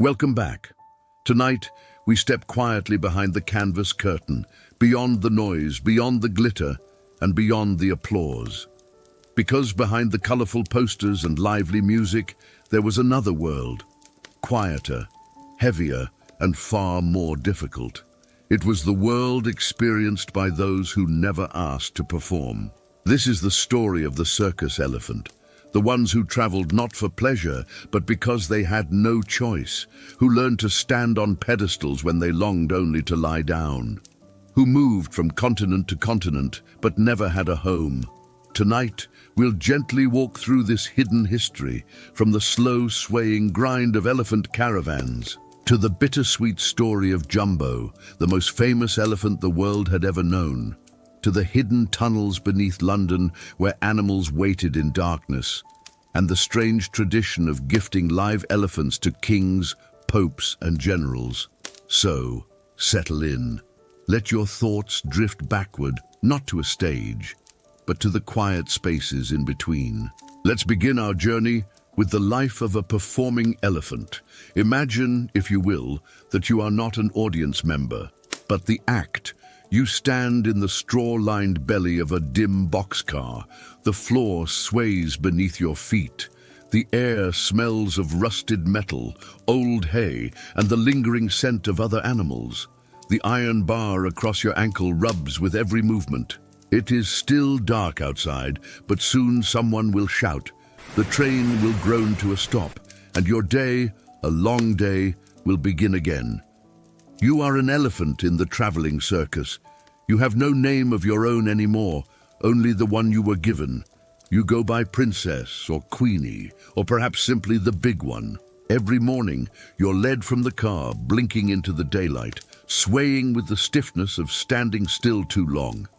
Welcome back. Tonight, we step quietly behind the canvas curtain, beyond the noise, beyond the glitter, and beyond the applause. Because behind the colorful posters and lively music, there was another world, quieter, heavier, and far more difficult. It was the world experienced by those who never asked to perform. This is the story of the circus elephant, the ones who traveled not for pleasure, but because they had no choice, who learned to stand on pedestals when they longed only to lie down, who moved from continent to continent, but never had a home. Tonight, we'll gently walk through this hidden history, from the slow swaying grind of elephant caravans, to the bittersweet story of Jumbo, the most famous elephant the world had ever known, to the hidden tunnels beneath London where animals waited in darkness, and the strange tradition of gifting live elephants to kings, popes, and generals. So, settle in. Let your thoughts drift backward, not to a stage, but to the quiet spaces in between. Let's begin our journey with the life of a performing elephant. Imagine, if you will, that you are not an audience member, but the act. You stand in the straw-lined belly of a dim boxcar. The floor sways beneath your feet. The air smells of rusted metal, old hay, and the lingering scent of other animals. The iron bar across your ankle rubs with every movement. It is still dark outside, but soon someone will shout. The train will groan to a stop, and your day, a long day, will begin again. You are an elephant in the traveling circus. You have no name of your own anymore, only the one you were given. You go by Princess or Queenie, or perhaps simply the Big One. Every morning, you're led from the car, blinking into the daylight, swaying with the stiffness of standing still too long.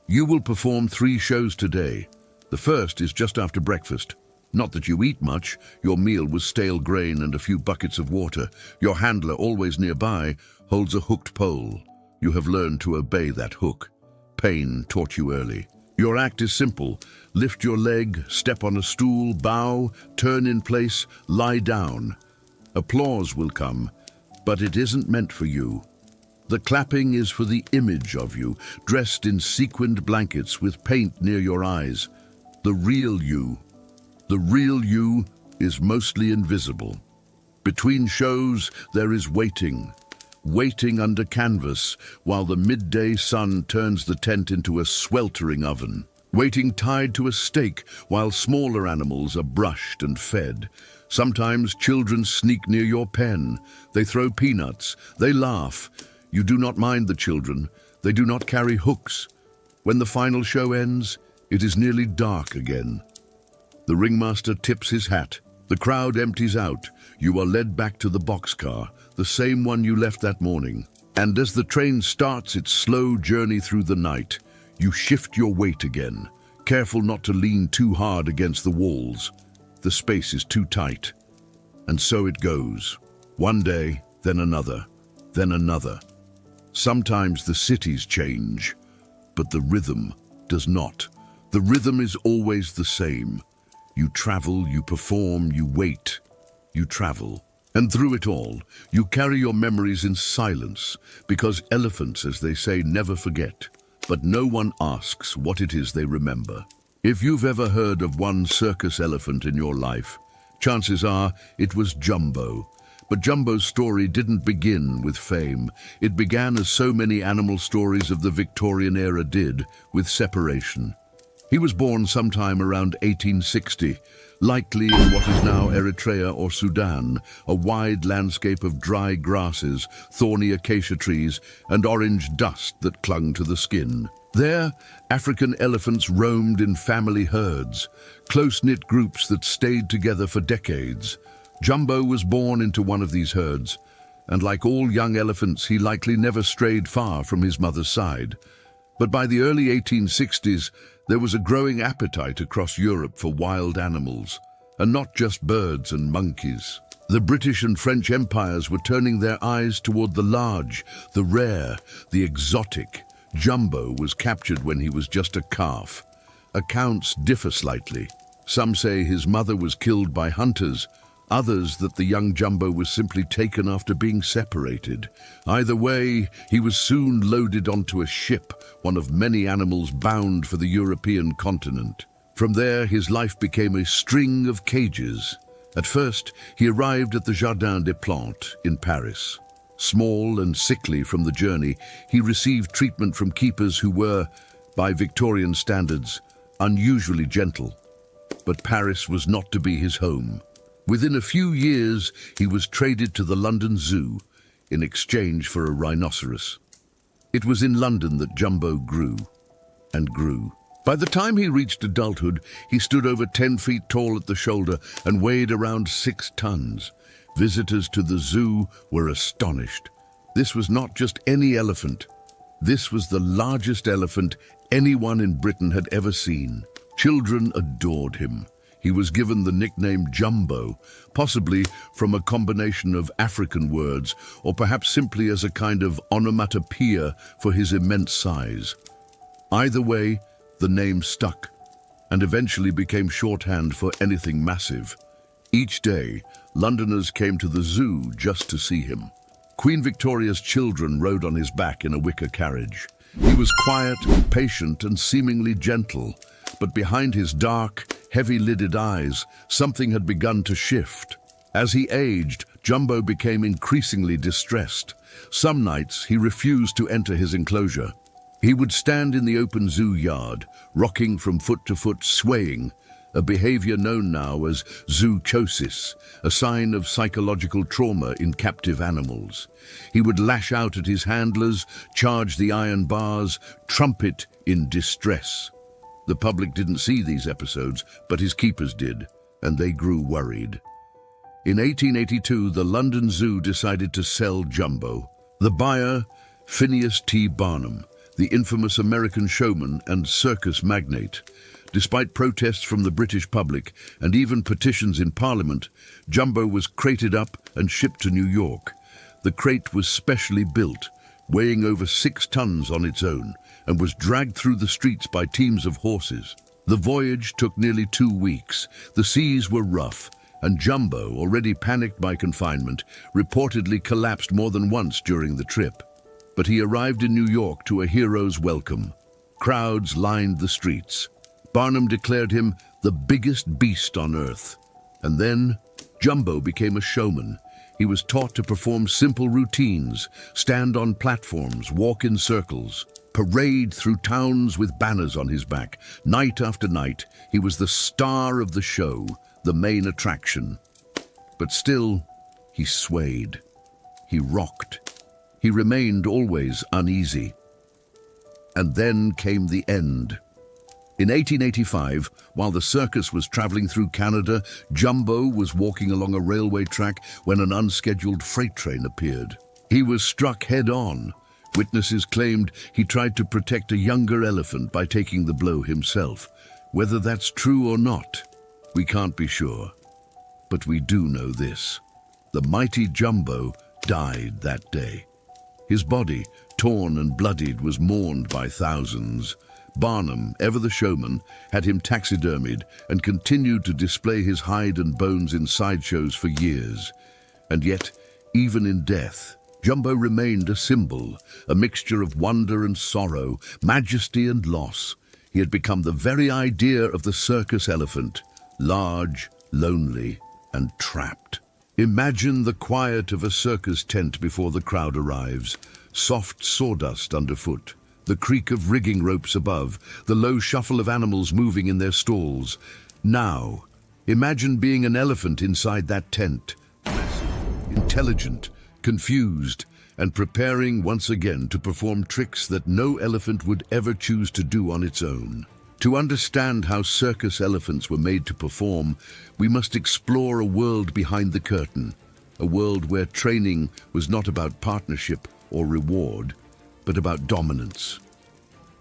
You will perform 3 shows today. The first is just after breakfast. Not that you eat much, your meal was stale grain and a few buckets of water. Your handler, always nearby, holds a hooked pole. You have learned to obey that hook. Pain taught you early. Your act is simple. Lift your leg, step on a stool, bow, turn in place, lie down. Applause will come, but it isn't meant for you. The clapping is for the image of you, dressed in sequined blankets with paint near your eyes. The real you. The real you is mostly invisible. Between shows, there is waiting. Waiting under canvas while the midday sun turns the tent into a sweltering oven. Waiting tied to a stake while smaller animals are brushed and fed. Sometimes children sneak near your pen. They throw peanuts. They laugh. You do not mind the children. They do not carry hooks. When the final show ends, it is nearly dark again. The ringmaster tips his hat. The crowd empties out. You are led back to the boxcar, the same one you left that morning. And as the train starts its slow journey through the night, you shift your weight again, careful not to lean too hard against the walls. The space is too tight. And so it goes. One day, then another, then another. Sometimes the cities change, but the rhythm does not. The rhythm is always the same. You travel, you perform, you wait, you travel. And through it all, you carry your memories in silence, because elephants, as they say, never forget. But no one asks what it is they remember. If you've ever heard of one circus elephant in your life, chances are it was Jumbo. But Jumbo's story didn't begin with fame. It began as so many animal stories of the Victorian era did, with separation. He was born sometime around 1860, likely in what is now Eritrea or Sudan, a wide landscape of dry grasses, thorny acacia trees, and orange dust that clung to the skin. There, African elephants roamed in family herds, close-knit groups that stayed together for decades. Jumbo was born into one of these herds, and like all young elephants, he likely never strayed far from his mother's side. But by the early 1860s, there was a growing appetite across Europe for wild animals, and not just birds and monkeys. The British and French empires were turning their eyes toward the large, the rare, the exotic. Jumbo was captured when he was just a calf. Accounts differ slightly. Some say his mother was killed by hunters, others that the young Jumbo was simply taken after being separated. Either way, he was soon loaded onto a ship, one of many animals bound for the European continent. From there, his life became a string of cages. At first, he arrived at the Jardin des Plantes in Paris. Small and sickly from the journey, he received treatment from keepers who were, by Victorian standards, unusually gentle. But Paris was not to be his home. Within a few years, he was traded to the London Zoo in exchange for a rhinoceros. It was in London that Jumbo grew and grew. By the time he reached adulthood, he stood over 10 feet tall at the shoulder and weighed around 6 tons. Visitors to the zoo were astonished. This was not just any elephant. This was the largest elephant anyone in Britain had ever seen. Children adored him. He was given the nickname Jumbo, possibly from a combination of African words, or perhaps simply as a kind of onomatopoeia for his immense size. Either way, the name stuck, and eventually became shorthand for anything massive. Each day, Londoners came to the zoo just to see him. Queen Victoria's children rode on his back in a wicker carriage. He was quiet, patient, and seemingly gentle, but behind his dark, heavy-lidded eyes, something had begun to shift. As he aged, Jumbo became increasingly distressed. Some nights, he refused to enter his enclosure. He would stand in the open zoo yard, rocking from foot to foot, swaying, a behavior known now as zoochosis, a sign of psychological trauma in captive animals. He would lash out at his handlers, charge the iron bars, trumpet in distress. The public didn't see these episodes, but his keepers did, and they grew worried. In 1882, the London Zoo decided to sell Jumbo. The buyer, Phineas T. Barnum, the infamous American showman and circus magnate. Despite protests from the British public and even petitions in Parliament, Jumbo was crated up and shipped to New York. The crate was specially built, weighing over 6 tons on its own, and was dragged through the streets by teams of horses. The voyage took nearly 2 weeks. The seas were rough, and Jumbo, already panicked by confinement, reportedly collapsed more than once during the trip. But he arrived in New York to a hero's welcome. Crowds lined the streets. Barnum declared him the biggest beast on earth. And then, Jumbo became a showman. He was taught to perform simple routines, stand on platforms, walk in circles, parade through towns with banners on his back. Night after night, he was the star of the show, the main attraction. But still, he swayed. He rocked. He remained always uneasy. And then came the end. In 1885, while the circus was traveling through Canada, Jumbo was walking along a railway track when an unscheduled freight train appeared. He was struck head-on. Witnesses claimed he tried to protect a younger elephant by taking the blow himself. Whether that's true or not, we can't be sure. But we do know this. The mighty Jumbo died that day. His body, torn and bloodied, was mourned by thousands. Barnum, ever the showman, had him taxidermied and continued to display his hide and bones in sideshows for years. And yet, even in death, Jumbo remained a symbol, a mixture of wonder and sorrow, majesty and loss. He had become the very idea of the circus elephant, large, lonely, and trapped. Imagine the quiet of a circus tent before the crowd arrives, soft sawdust underfoot, the creak of rigging ropes above, the low shuffle of animals moving in their stalls. Now, imagine being an elephant inside that tent, intelligent, confused, and preparing once again to perform tricks that no elephant would ever choose to do on its own. To understand how circus elephants were made to perform, we must explore a world behind the curtain, a world where training was not about partnership or reward, but about dominance.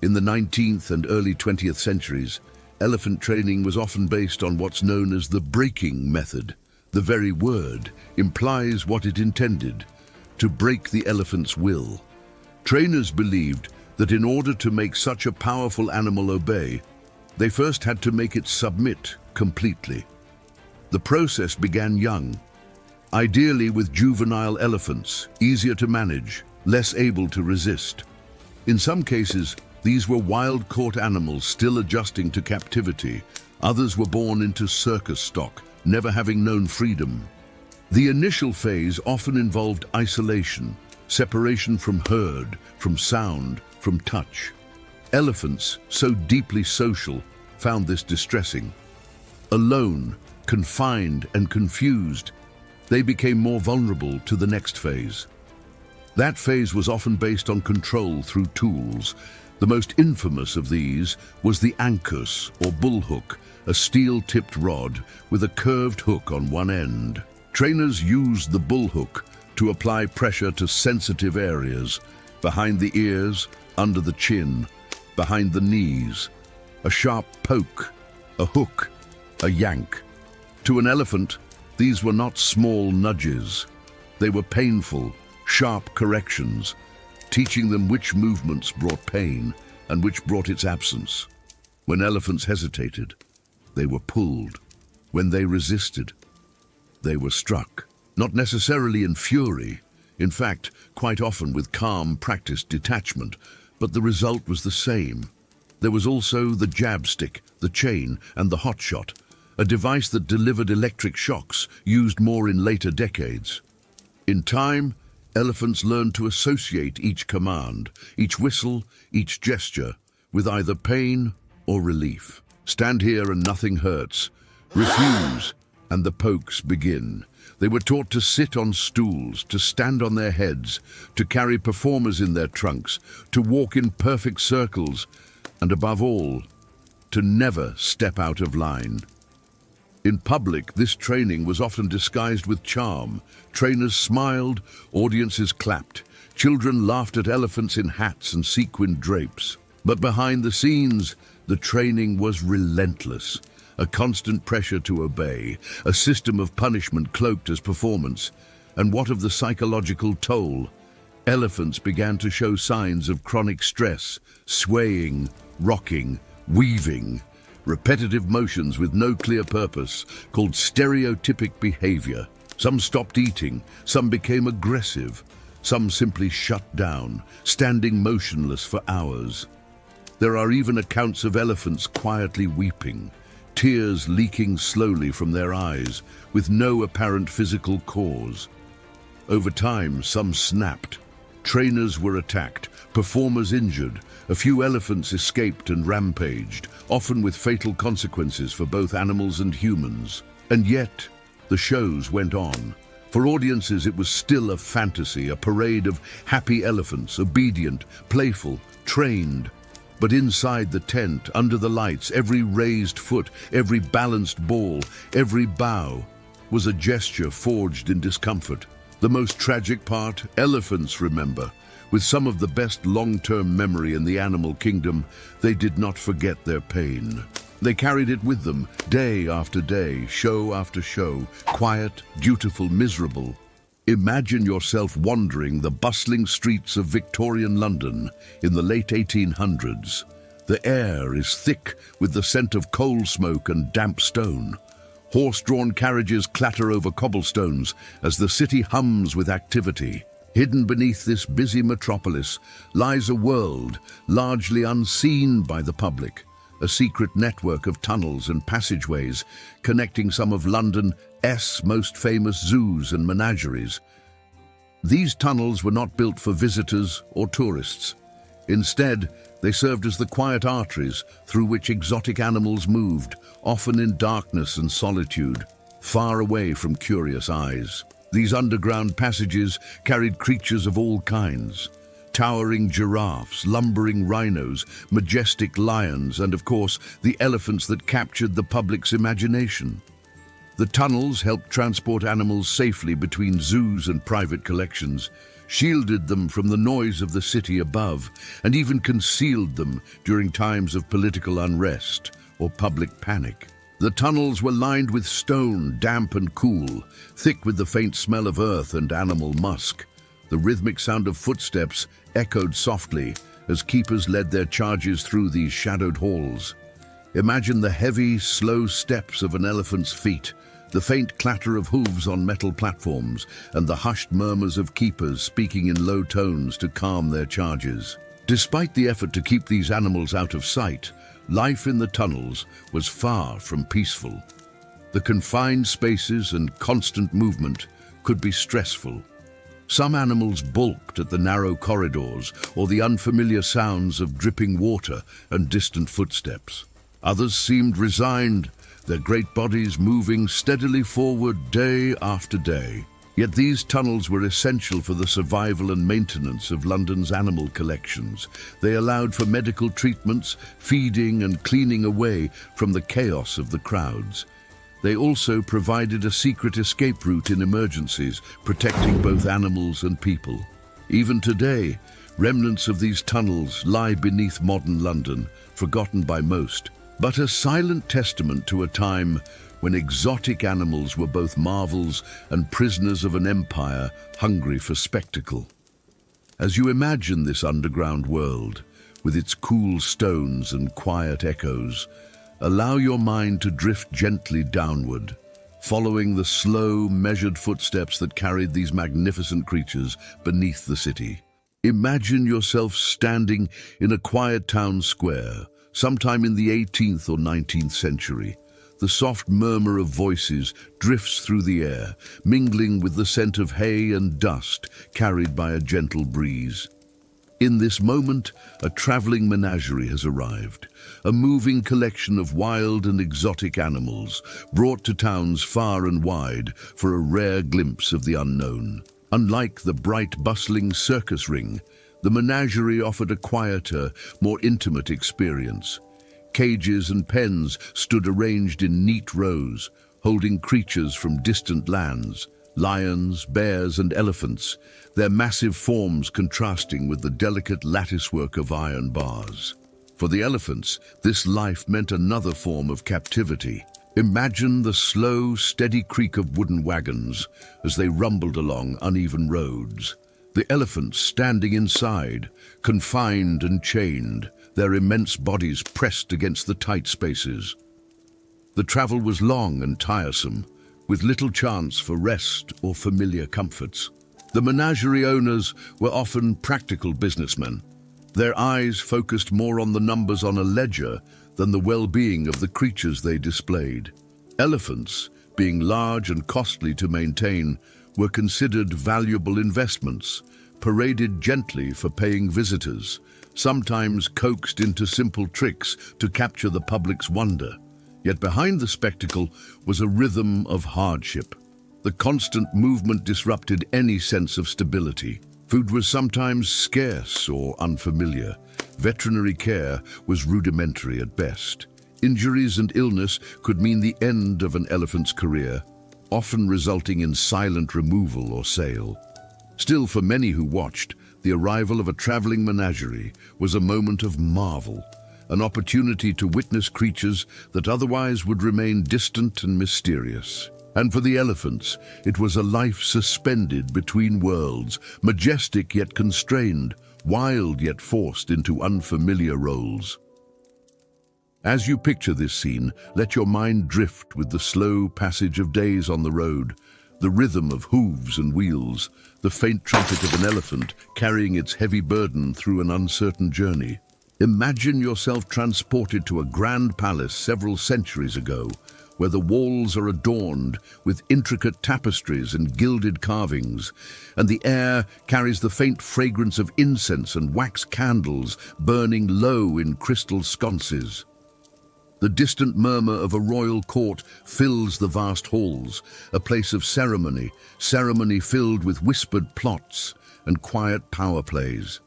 In the 19th and early 20th centuries, elephant training was often based on what's known as the breaking method. The very word implies what it intended, to break the elephant's will. Trainers believed that in order to make such a powerful animal obey, they first had to make it submit completely. The process began young, ideally with juvenile elephants, easier to manage, less able to resist. In some cases, these were wild-caught animals still adjusting to captivity. Others were born into circus stock, never having known freedom. The initial phase often involved isolation, separation from herd, from sound, from touch. Elephants, so deeply social, found this distressing. Alone, confined and confused, they became more vulnerable to the next phase. That phase was often based on control through tools. The most infamous of these was the ankus, or bullhook, a steel-tipped rod with a curved hook on one end. Trainers used the bullhook to apply pressure to sensitive areas, behind the ears, under the chin, behind the knees. A sharp poke, a hook, a yank. To an elephant, these were not small nudges. They were painful, sharp corrections, teaching them which movements brought pain and which brought its absence. When elephants hesitated, they were pulled. When they resisted, they were struck. Not necessarily in fury, in fact, quite often with calm, practiced detachment, but the result was the same. There was also the jab stick, the chain, and the hot shot, a device that delivered electric shocks, used more in later decades. In time, elephants learned to associate each command, each whistle, each gesture, with either pain or relief. Stand here and nothing hurts. Refuse, and the pokes begin. They were taught to sit on stools, to stand on their heads, to carry performers in their trunks, to walk in perfect circles, and above all, to never step out of line. In public, this training was often disguised with charm. Trainers smiled, audiences clapped. Children laughed at elephants in hats and sequined drapes. But behind the scenes, the training was relentless. A constant pressure to obey, a system of punishment cloaked as performance. And what of the psychological toll? Elephants began to show signs of chronic stress, swaying, rocking, weaving. Repetitive motions with no clear purpose, called stereotypic behavior. Some stopped eating, some became aggressive, some simply shut down, standing motionless for hours. There are even accounts of elephants quietly weeping, tears leaking slowly from their eyes, with no apparent physical cause. Over time, some snapped. Trainers were attacked, performers injured. A few elephants escaped and rampaged, often with fatal consequences for both animals and humans. And yet, the shows went on. For audiences, it was still a fantasy, a parade of happy elephants, obedient, playful, trained. But inside the tent, under the lights, every raised foot, every balanced ball, every bow was a gesture forged in discomfort. The most tragic part, elephants remember. With some of the best long-term memory in the animal kingdom, they did not forget their pain. They carried it with them, day after day, show after show, quiet, dutiful, miserable. Imagine yourself wandering the bustling streets of Victorian London in the late 1800s. The air is thick with the scent of coal smoke and damp stone. Horse-drawn carriages clatter over cobblestones as the city hums with activity. Hidden beneath this busy metropolis lies a world largely unseen by the public, a secret network of tunnels and passageways connecting some of London's most famous zoos and menageries. These tunnels were not built for visitors or tourists. Instead, they served as the quiet arteries through which exotic animals moved, often in darkness and solitude, far away from curious eyes. These underground passages carried creatures of all kinds: towering giraffes, lumbering rhinos, majestic lions, and of course, the elephants that captured the public's imagination. The tunnels helped transport animals safely between zoos and private collections, shielded them from the noise of the city above, and even concealed them during times of political unrest or public panic. The tunnels were lined with stone, damp and cool, thick with the faint smell of earth and animal musk. The rhythmic sound of footsteps echoed softly as keepers led their charges through these shadowed halls. Imagine the heavy, slow steps of an elephant's feet, The faint clatter of hooves on metal platforms and the hushed murmurs of keepers speaking in low tones to calm their charges. Despite the effort to keep these animals out of sight, life in the tunnels was far from peaceful. The confined spaces and constant movement could be stressful. Some animals balked at the narrow corridors or the unfamiliar sounds of dripping water and distant footsteps. Others seemed resigned, their great bodies moving steadily forward day after day. Yet these tunnels were essential for the survival and maintenance of London's animal collections. They allowed for medical treatments, feeding and cleaning away from the chaos of the crowds. They also provided a secret escape route in emergencies, protecting both animals and people. Even today, remnants of these tunnels lie beneath modern London, forgotten by most, but a silent testament to a time when exotic animals were both marvels and prisoners of an empire hungry for spectacle. As you imagine this underground world, with its cool stones and quiet echoes, allow your mind to drift gently downward, following the slow, measured footsteps that carried these magnificent creatures beneath the city. Imagine yourself standing in a quiet town square, sometime in the 18th or 19th century. The soft murmur of voices drifts through the air, mingling with the scent of hay and dust carried by a gentle breeze. In this moment, a traveling menagerie has arrived, a moving collection of wild and exotic animals brought to towns far and wide for a rare glimpse of the unknown. Unlike the bright, bustling circus ring, the menagerie offered a quieter, more intimate experience. Cages and pens stood arranged in neat rows, holding creatures from distant lands, lions, bears and elephants, their massive forms contrasting with the delicate latticework of iron bars. For the elephants, this life meant another form of captivity. Imagine the slow, steady creak of wooden wagons as they rumbled along uneven roads. The elephants standing inside, confined and chained, their immense bodies pressed against the tight spaces. The travel was long and tiresome, with little chance for rest or familiar comforts. The menagerie owners were often practical businessmen. Their eyes focused more on the numbers on a ledger than the well-being of the creatures they displayed. Elephants, being large and costly to maintain, were considered valuable investments, paraded gently for paying visitors, sometimes coaxed into simple tricks to capture the public's wonder. Yet behind the spectacle was a rhythm of hardship. The constant movement disrupted any sense of stability. Food was sometimes scarce or unfamiliar. Veterinary care was rudimentary at best. Injuries and illness could mean the end of an elephant's career, often resulting in silent removal or sale. Still, for many who watched, the arrival of a traveling menagerie was a moment of marvel, an opportunity to witness creatures that otherwise would remain distant and mysterious. And for the elephants, it was a life suspended between worlds, majestic yet constrained, wild yet forced into unfamiliar roles. As you picture this scene, let your mind drift with the slow passage of days on the road, the rhythm of hooves and wheels, the faint trumpet of an elephant carrying its heavy burden through an uncertain journey. Imagine yourself transported to a grand palace several centuries ago, where the walls are adorned with intricate tapestries and gilded carvings, and the air carries the faint fragrance of incense and wax candles burning low in crystal sconces. The distant murmur of a royal court fills the vast halls, a place of ceremony filled with whispered plots and quiet power plays.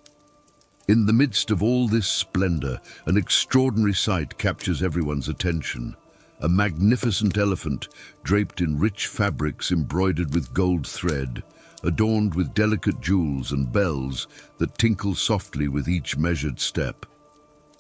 In the midst of all this splendor, an extraordinary sight captures everyone's attention. A magnificent elephant, draped in rich fabrics embroidered with gold thread, adorned with delicate jewels and bells that tinkle softly with each measured step.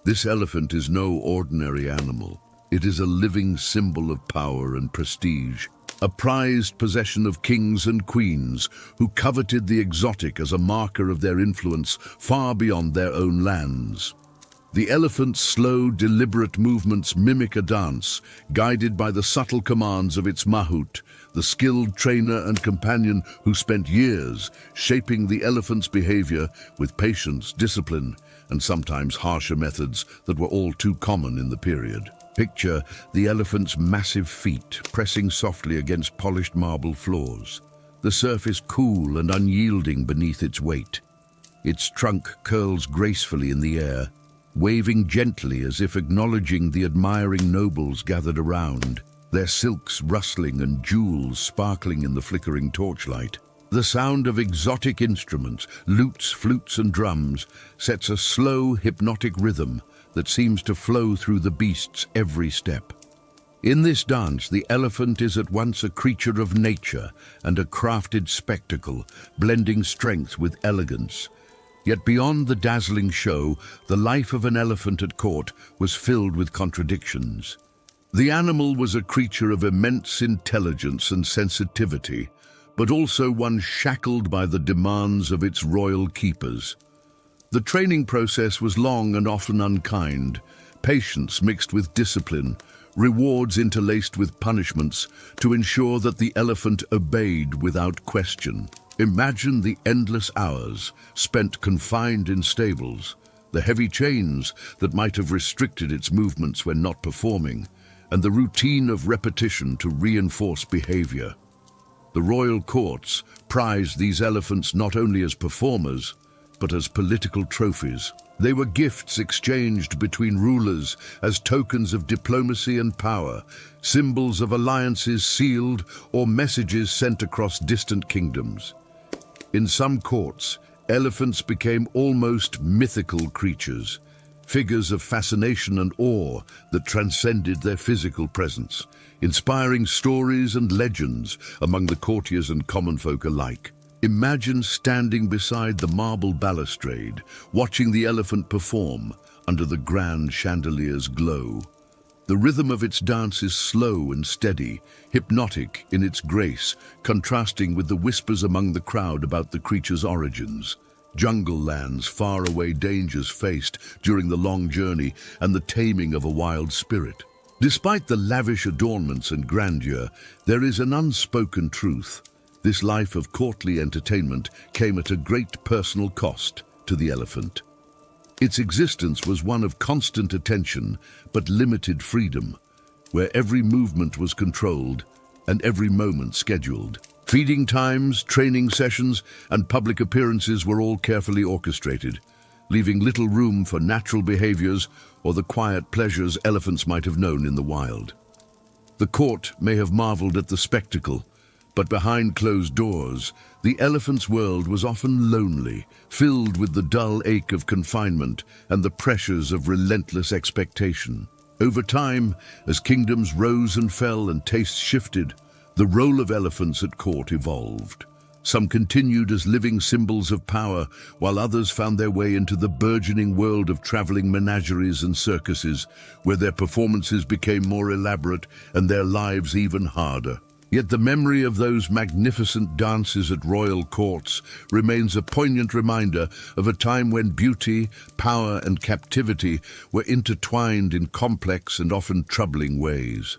This elephant is no ordinary animal. It is a living symbol of power and prestige, a prized possession of kings and queens who coveted the exotic as a marker of their influence far beyond their own lands. The elephant's slow, deliberate movements mimic a dance, guided by the subtle commands of its mahout, the skilled trainer and companion who spent years shaping the elephant's behavior with patience, discipline, and sometimes harsher methods that were all too common in the period. Picture the elephant's massive feet pressing softly against polished marble floors, the surface cool and unyielding beneath its weight. Its trunk curls gracefully in the air, waving gently as if acknowledging the admiring nobles gathered around, their silks rustling and jewels sparkling in the flickering torchlight. The sound of exotic instruments, lutes, flutes and drums, sets a slow, hypnotic rhythm that seems to flow through the beast's every step. In this dance, the elephant is at once a creature of nature and a crafted spectacle, blending strength with elegance. Yet beyond the dazzling show, the life of an elephant at court was filled with contradictions. The animal was a creature of immense intelligence and sensitivity, but also one shackled by the demands of its royal keepers. The training process was long and often unkind, patience mixed with discipline, rewards interlaced with punishments to ensure that the elephant obeyed without question. Imagine the endless hours spent confined in stables, the heavy chains that might have restricted its movements when not performing, and the routine of repetition to reinforce behavior. The royal courts prized these elephants not only as performers, but as political trophies. They were gifts exchanged between rulers as tokens of diplomacy and power, symbols of alliances sealed or messages sent across distant kingdoms. In some courts, elephants became almost mythical creatures, figures of fascination and awe that transcended their physical presence, inspiring stories and legends among the courtiers and common folk alike. Imagine standing beside the marble balustrade, watching the elephant perform under the grand chandelier's glow. The rhythm of its dance is slow and steady, hypnotic in its grace, contrasting with the whispers among the crowd about the creature's origins. Jungle lands, faraway dangers faced during the long journey, and the taming of a wild spirit. Despite the lavish adornments and grandeur, there is an unspoken truth. This life of courtly entertainment came at a great personal cost to the elephant. Its existence was one of constant attention but limited freedom, where every movement was controlled and every moment scheduled. Feeding times, training sessions, and public appearances were all carefully orchestrated, leaving little room for natural behaviors or the quiet pleasures elephants might have known in the wild. The court may have marveled at the spectacle, but behind closed doors, the elephant's world was often lonely, filled with the dull ache of confinement and the pressures of relentless expectation. Over time, as kingdoms rose and fell and tastes shifted, the role of elephants at court evolved. Some continued as living symbols of power, while others found their way into the burgeoning world of traveling menageries and circuses, where their performances became more elaborate and their lives even harder. Yet the memory of those magnificent dances at royal courts remains a poignant reminder of a time when beauty, power, and captivity were intertwined in complex and often troubling ways.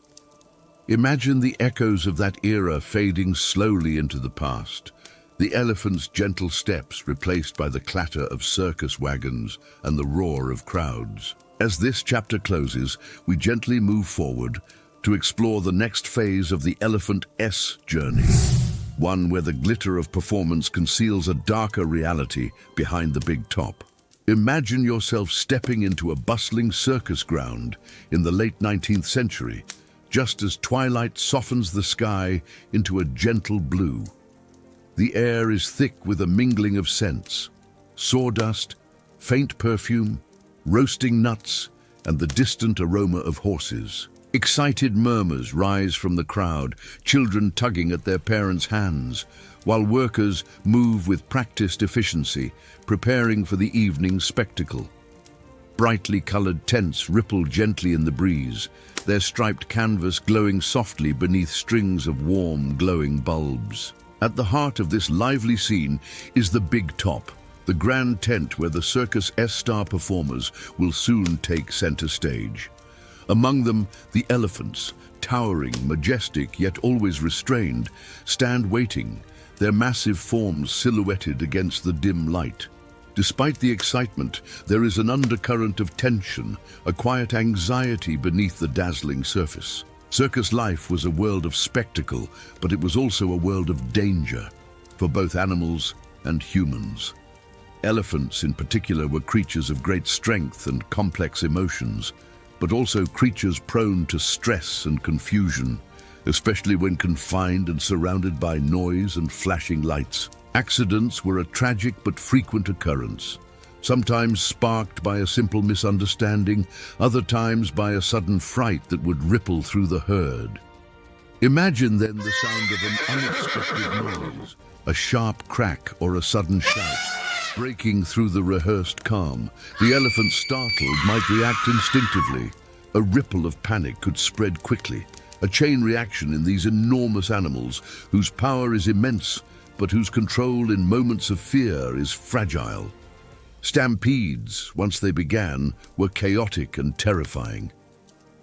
Imagine the echoes of that era fading slowly into the past, the elephant's gentle steps replaced by the clatter of circus wagons and the roar of crowds. As this chapter closes, we gently move forward to explore the next phase of the elephant's journey, one where the glitter of performance conceals a darker reality behind the big top. Imagine yourself stepping into a bustling circus ground in the late 19th century, just as twilight softens the sky into a gentle blue. The air is thick with a mingling of scents: sawdust, faint perfume, roasting nuts, and the distant aroma of horses. Excited murmurs rise from the crowd, children tugging at their parents' hands, while workers move with practiced efficiency, preparing for the evening spectacle. Brightly colored tents ripple gently in the breeze, their striped canvas glowing softly beneath strings of warm, glowing bulbs. At the heart of this lively scene is the big top, the grand tent where the Circus star performers will soon take center stage. Among them, the elephants, towering, majestic, yet always restrained, stand waiting, their massive forms silhouetted against the dim light. Despite the excitement, there is an undercurrent of tension, a quiet anxiety beneath the dazzling surface. Circus life was a world of spectacle, but it was also a world of danger for both animals and humans. Elephants, in particular, were creatures of great strength and complex emotions, but also creatures prone to stress and confusion, especially when confined and surrounded by noise and flashing lights. Accidents were a tragic but frequent occurrence, sometimes sparked by a simple misunderstanding, other times by a sudden fright that would ripple through the herd. Imagine then the sound of an unexpected noise, a sharp crack or a sudden shout, breaking through the rehearsed calm. The elephant, startled, might react instinctively. A ripple of panic could spread quickly, a chain reaction in these enormous animals whose power is immense, but whose control in moments of fear is fragile. Stampedes, once they began, were chaotic and terrifying.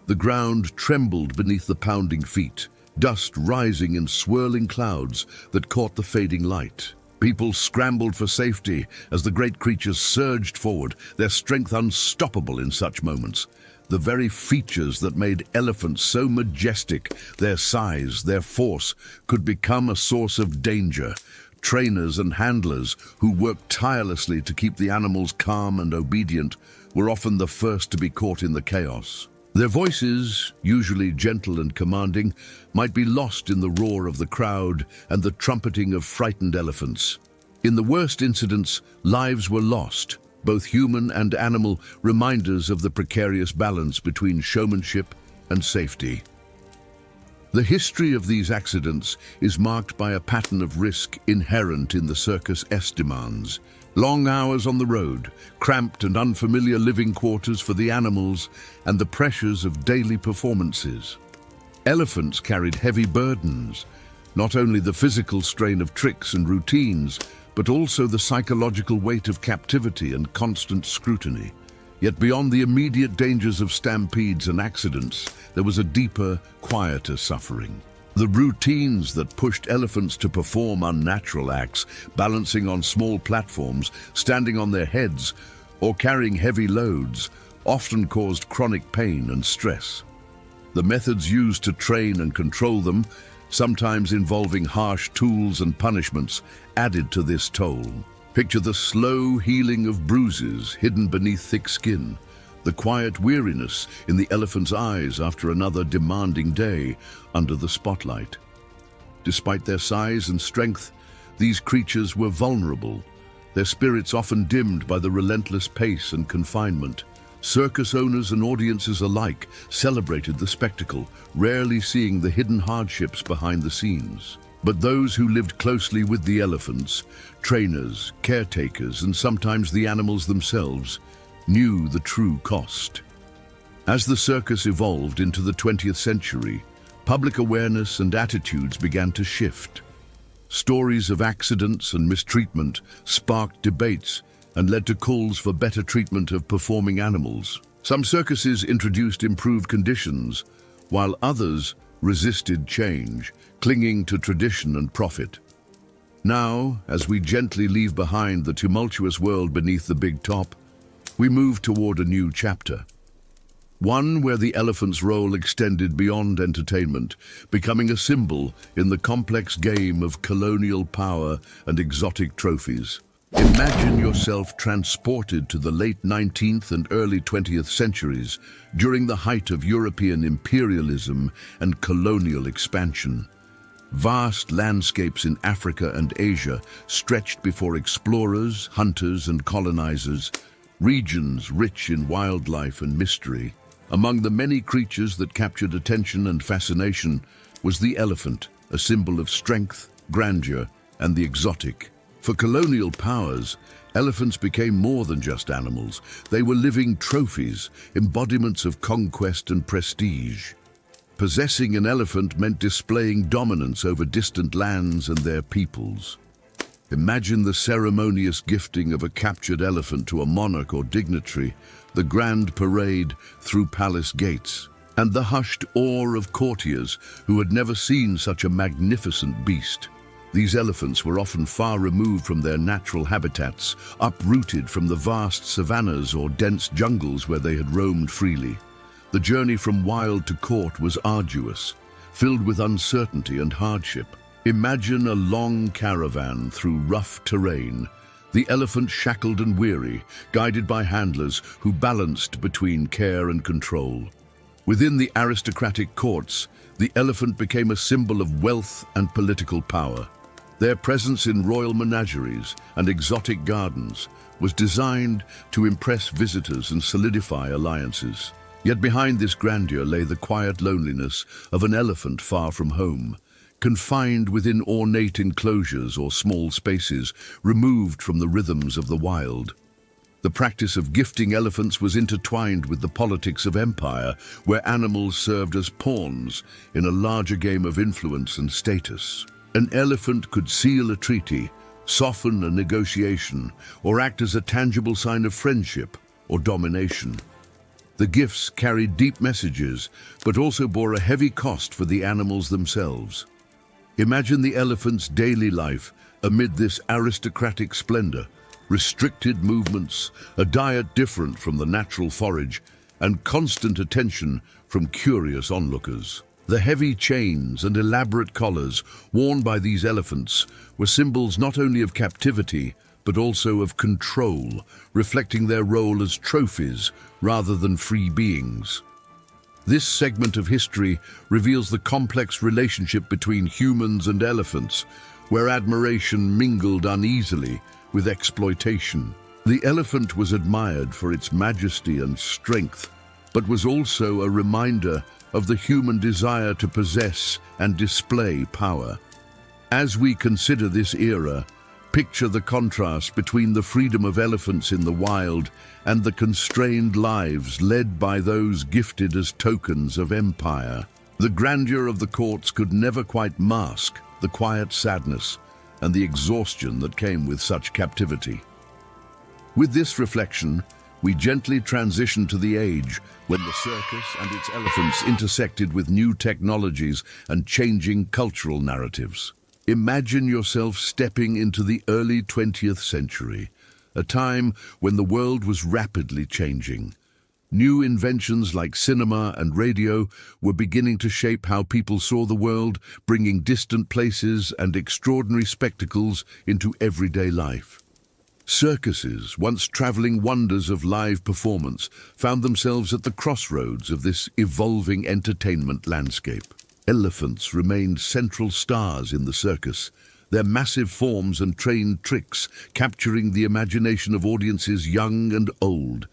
The ground trembled beneath the pounding feet, dust rising in swirling clouds that caught the fading light. People scrambled for safety as the great creatures surged forward, their strength unstoppable in such moments. The very features that made elephants so majestic, their size, their force, could become a source of danger. Trainers and handlers who worked tirelessly to keep the animals calm and obedient were often the first to be caught in the chaos. Their voices, usually gentle and commanding, might be lost in the roar of the crowd and the trumpeting of frightened elephants. In the worst incidents, lives were lost, both human and animal, reminders of the precarious balance between showmanship and safety. The history of these accidents is marked by a pattern of risk inherent in the Circus demands. Long hours on the road, cramped and unfamiliar living quarters for the animals, and the pressures of daily performances. Elephants carried heavy burdens, not only the physical strain of tricks and routines, but also the psychological weight of captivity and constant scrutiny. Yet beyond the immediate dangers of stampedes and accidents, there was a deeper, quieter suffering. The routines that pushed elephants to perform unnatural acts, balancing on small platforms, standing on their heads, or carrying heavy loads, often caused chronic pain and stress. The methods used to train and control them, sometimes involving harsh tools and punishments, added to this toll. Picture the slow healing of bruises hidden beneath thick skin, the quiet weariness in the elephant's eyes after another demanding day under the spotlight. Despite their size and strength, these creatures were vulnerable, their spirits often dimmed by the relentless pace and confinement. Circus owners and audiences alike celebrated the spectacle, rarely seeing the hidden hardships behind the scenes. But those who lived closely with the elephants, trainers, caretakers, and sometimes the animals themselves, knew the true cost. As the circus evolved into the 20th century, public awareness and attitudes began to shift. Stories of accidents and mistreatment sparked debates and led to calls for better treatment of performing animals. Some circuses introduced improved conditions, while others resisted change, clinging to tradition and profit. Now, as we gently leave behind the tumultuous world beneath the big top, we move toward a new chapter. One where the elephant's role extended beyond entertainment, becoming a symbol in the complex game of colonial power and exotic trophies. Imagine yourself transported to the late 19th and early 20th centuries, during the height of European imperialism and colonial expansion. Vast landscapes in Africa and Asia stretched before explorers, hunters, and colonizers, regions rich in wildlife and mystery. Among the many creatures that captured attention and fascination was the elephant, a symbol of strength, grandeur, and the exotic. For colonial powers, elephants became more than just animals. They were living trophies, embodiments of conquest and prestige. Possessing an elephant meant displaying dominance over distant lands and their peoples. Imagine the ceremonious gifting of a captured elephant to a monarch or dignitary, the grand parade through palace gates, and the hushed awe of courtiers who had never seen such a magnificent beast. These elephants were often far removed from their natural habitats, uprooted from the vast savannas or dense jungles where they had roamed freely. The journey from wild to court was arduous, filled with uncertainty and hardship. Imagine a long caravan through rough terrain, the elephant shackled and weary, guided by handlers who balanced between care and control. Within the aristocratic courts, the elephant became a symbol of wealth and political power. Their presence in royal menageries and exotic gardens was designed to impress visitors and solidify alliances. Yet behind this grandeur lay the quiet loneliness of an elephant far from home, confined within ornate enclosures or small spaces, removed from the rhythms of the wild. The practice of gifting elephants was intertwined with the politics of empire, where animals served as pawns in a larger game of influence and status. An elephant could seal a treaty, soften a negotiation, or act as a tangible sign of friendship or domination. The gifts carried deep messages, but also bore a heavy cost for the animals themselves. Imagine the elephant's daily life amid this aristocratic splendor: restricted movements, a diet different from the natural forage, and constant attention from curious onlookers. The heavy chains and elaborate collars worn by these elephants were symbols not only of captivity, but also of control, reflecting their role as trophies rather than free beings. This segment of history reveals the complex relationship between humans and elephants, where admiration mingled uneasily with exploitation. The elephant was admired for its majesty and strength, but was also a reminder of the human desire to possess and display power. As we consider this era, picture the contrast between the freedom of elephants in the wild and the constrained lives led by those gifted as tokens of empire. The grandeur of the courts could never quite mask the quiet sadness and the exhaustion that came with such captivity. With this reflection, we gently transition to the age when the circus and its elephants intersected with new technologies and changing cultural narratives. Imagine yourself stepping into the early 20th century, a time when the world was rapidly changing. New inventions like cinema and radio were beginning to shape how people saw the world, bringing distant places and extraordinary spectacles into everyday life. Circuses, once traveling wonders of live performance, found themselves at the crossroads of this evolving entertainment landscape. Elephants remained central stars in the circus, their massive forms and trained tricks capturing the imagination of audiences young and old.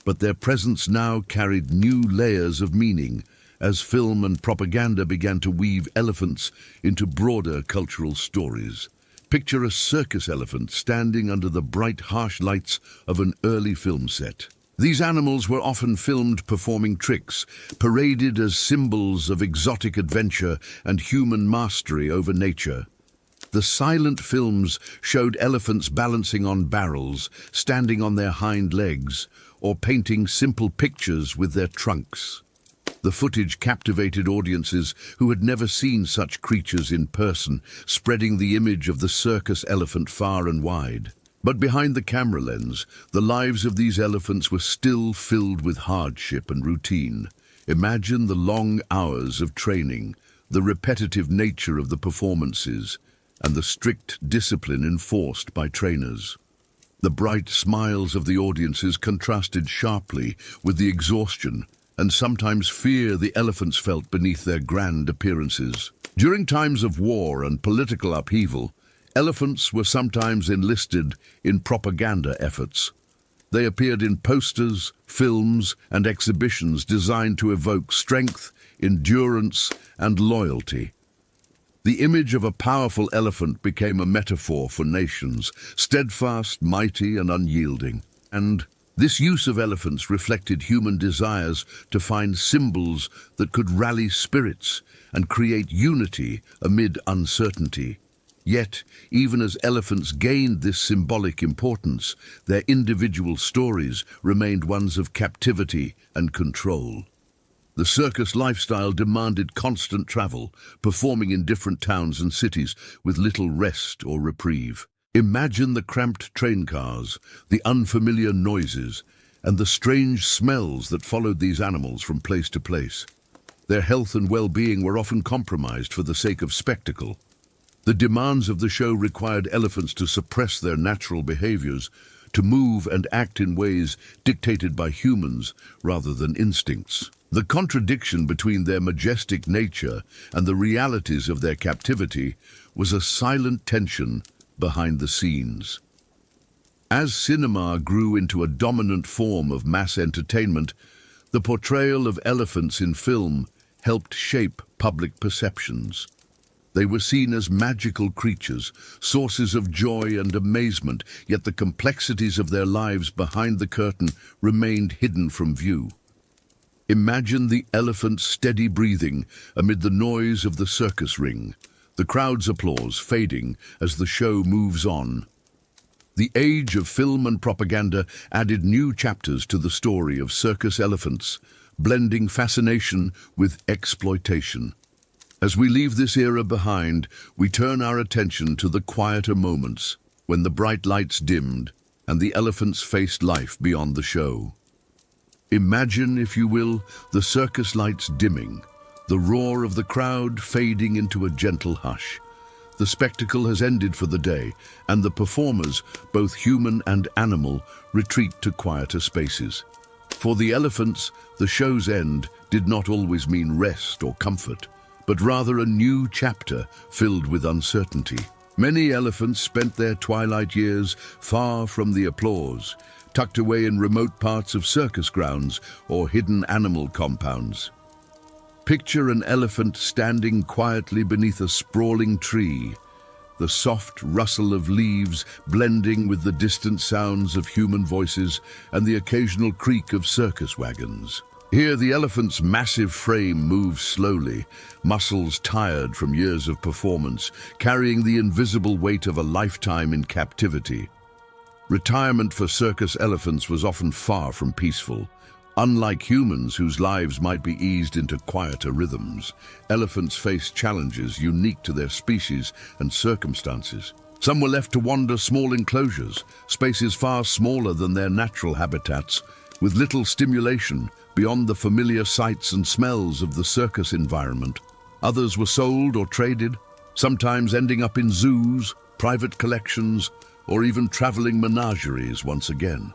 But their presence now carried new layers of meaning as film and propaganda began to weave elephants into broader cultural stories. Picture a circus elephant standing under the bright, harsh lights of an early film set. These animals were often filmed performing tricks, paraded as symbols of exotic adventure and human mastery over nature. The silent films showed elephants balancing on barrels, standing on their hind legs, or painting simple pictures with their trunks. The footage captivated audiences who had never seen such creatures in person, spreading the image of the circus elephant far and wide. But behind the camera lens, the lives of these elephants were still filled with hardship and routine. Imagine the long hours of training, the repetitive nature of the performances, and the strict discipline enforced by trainers. The bright smiles of the audiences contrasted sharply with the exhaustion and sometimes fear the elephants felt beneath their grand appearances. During times of war and political upheaval, elephants were sometimes enlisted in propaganda efforts. They appeared in posters, films, and exhibitions designed to evoke strength, endurance, and loyalty. The image of a powerful elephant became a metaphor for nations, steadfast, mighty, and unyielding. And this use of elephants reflected human desires to find symbols that could rally spirits and create unity amid uncertainty. Yet, even as elephants gained this symbolic importance, their individual stories remained ones of captivity and control. The circus lifestyle demanded constant travel, performing in different towns and cities with little rest or reprieve. Imagine the cramped train cars, the unfamiliar noises, and the strange smells that followed these animals from place to place. Their health and well-being were often compromised for the sake of spectacle. The demands of the show required elephants to suppress their natural behaviors, to move and act in ways dictated by humans rather than instincts. The contradiction between their majestic nature and the realities of their captivity was a silent tension behind the scenes. As cinema grew into a dominant form of mass entertainment, the portrayal of elephants in film helped shape public perceptions. They were seen as magical creatures, sources of joy and amazement, yet the complexities of their lives behind the curtain remained hidden from view. Imagine the elephant's steady breathing amid the noise of the circus ring, the crowd's applause fading as the show moves on. The age of film and propaganda added new chapters to the story of circus elephants, blending fascination with exploitation. As we leave this era behind, we turn our attention to the quieter moments when the bright lights dimmed and the elephants faced life beyond the show. Imagine, if you will, the circus lights dimming, the roar of the crowd fading into a gentle hush. The spectacle has ended for the day, and the performers, both human and animal, retreat to quieter spaces. For the elephants, the show's end did not always mean rest or comfort, but rather a new chapter filled with uncertainty. Many elephants spent their twilight years far from the applause, tucked away in remote parts of circus grounds or hidden animal compounds. Picture an elephant standing quietly beneath a sprawling tree, the soft rustle of leaves blending with the distant sounds of human voices and the occasional creak of circus wagons. Here, the elephant's massive frame moves slowly, muscles tired from years of performance, carrying the invisible weight of a lifetime in captivity. Retirement for circus elephants was often far from peaceful. Unlike humans whose lives might be eased into quieter rhythms, elephants faced challenges unique to their species and circumstances. Some were left to wander small enclosures, spaces far smaller than their natural habitats, with little stimulation beyond the familiar sights and smells of the circus environment. Others were sold or traded, sometimes ending up in zoos, private collections, or even traveling menageries once again.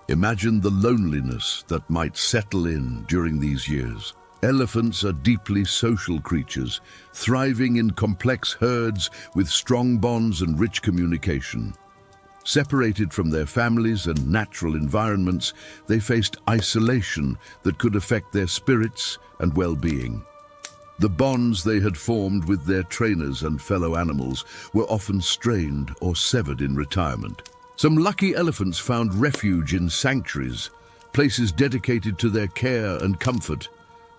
Imagine the loneliness that might settle in during these years. Elephants are deeply social creatures, thriving in complex herds with strong bonds and rich communication. Separated from their families and natural environments, they faced isolation that could affect their spirits and well-being. The bonds they had formed with their trainers and fellow animals were often strained or severed in retirement. Some lucky elephants found refuge in sanctuaries, places dedicated to their care and comfort.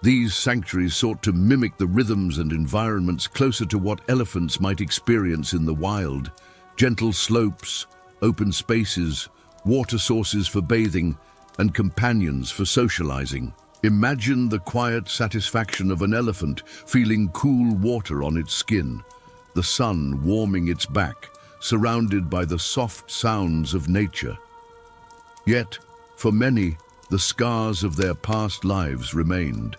These sanctuaries sought to mimic the rhythms and environments closer to what elephants might experience in the wild. Gentle slopes, open spaces, water sources for bathing, and companions for socializing. Imagine the quiet satisfaction of an elephant feeling cool water on its skin, the sun warming its back, surrounded by the soft sounds of nature. Yet, for many, the scars of their past lives remained.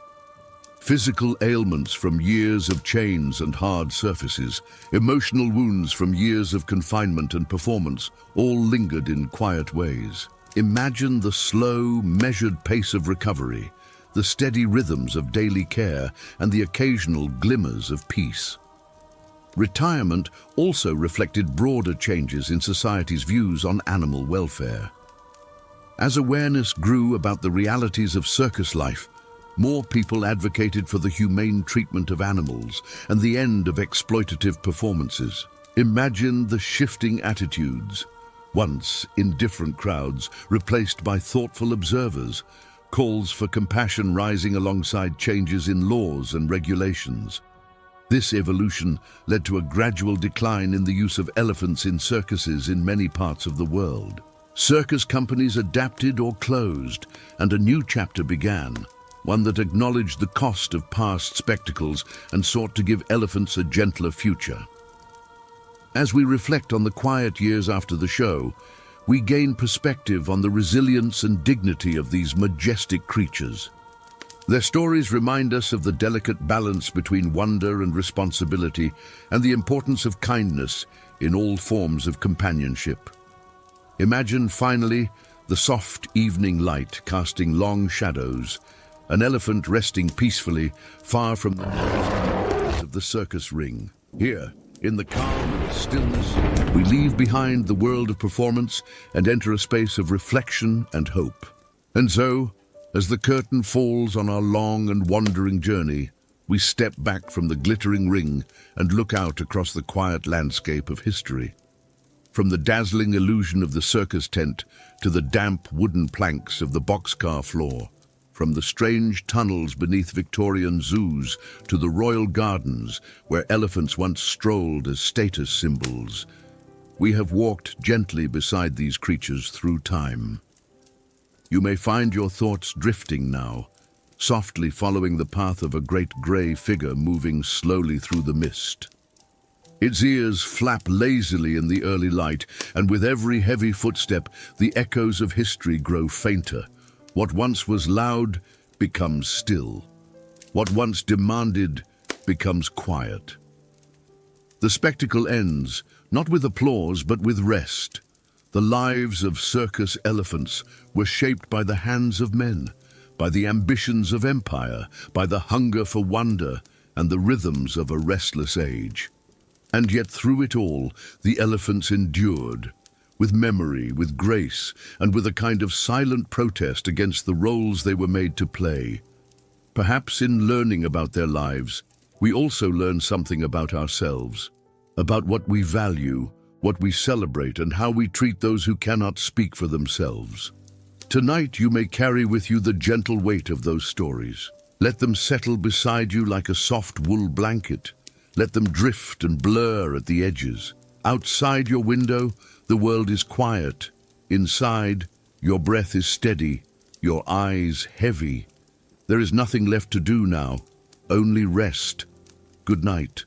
Physical ailments from years of chains and hard surfaces, emotional wounds from years of confinement and performance, all lingered in quiet ways. Imagine the slow, measured pace of recovery, the steady rhythms of daily care, and the occasional glimmers of peace. Retirement also reflected broader changes in society's views on animal welfare. As awareness grew about the realities of circus life, more people advocated for the humane treatment of animals and the end of exploitative performances. Imagine the shifting attitudes, once indifferent crowds replaced by thoughtful observers, calls for compassion rising alongside changes in laws and regulations. This evolution led to a gradual decline in the use of elephants in circuses in many parts of the world. Circus companies adapted or closed, and a new chapter began, one that acknowledged the cost of past spectacles and sought to give elephants a gentler future. As we reflect on the quiet years after the show, we gain perspective on the resilience and dignity of these majestic creatures. Their stories remind us of the delicate balance between wonder and responsibility, and the importance of kindness in all forms of companionship. Imagine, finally, the soft evening light casting long shadows, an elephant resting peacefully far from the noise of the circus ring. Here, in the calm and stillness, we leave behind the world of performance and enter a space of reflection and hope. And so, as the curtain falls on our long and wandering journey, we step back from the glittering ring and look out across the quiet landscape of history. From the dazzling illusion of the circus tent to the damp wooden planks of the boxcar floor, from the strange tunnels beneath Victorian zoos to the royal gardens where elephants once strolled as status symbols, we have walked gently beside these creatures through time. You may find your thoughts drifting now, softly following the path of a great grey figure moving slowly through the mist. Its ears flap lazily in the early light, and with every heavy footstep, the echoes of history grow fainter. What once was loud becomes still. What once demanded becomes quiet. The spectacle ends, not with applause, but with rest. The lives of circus elephants were shaped by the hands of men, by the ambitions of empire, by the hunger for wonder, and the rhythms of a restless age. And yet through it all, the elephants endured, with memory, with grace, and with a kind of silent protest against the roles they were made to play. Perhaps in learning about their lives, we also learn something about ourselves, about what we value, what we celebrate, and how we treat those who cannot speak for themselves. Tonight you may carry with you the gentle weight of those stories. Let them settle beside you like a soft wool blanket. Let them drift and blur at the edges. Outside your window, the world is quiet. Inside, your breath is steady, your eyes heavy. There is nothing left to do now, only rest. Good night.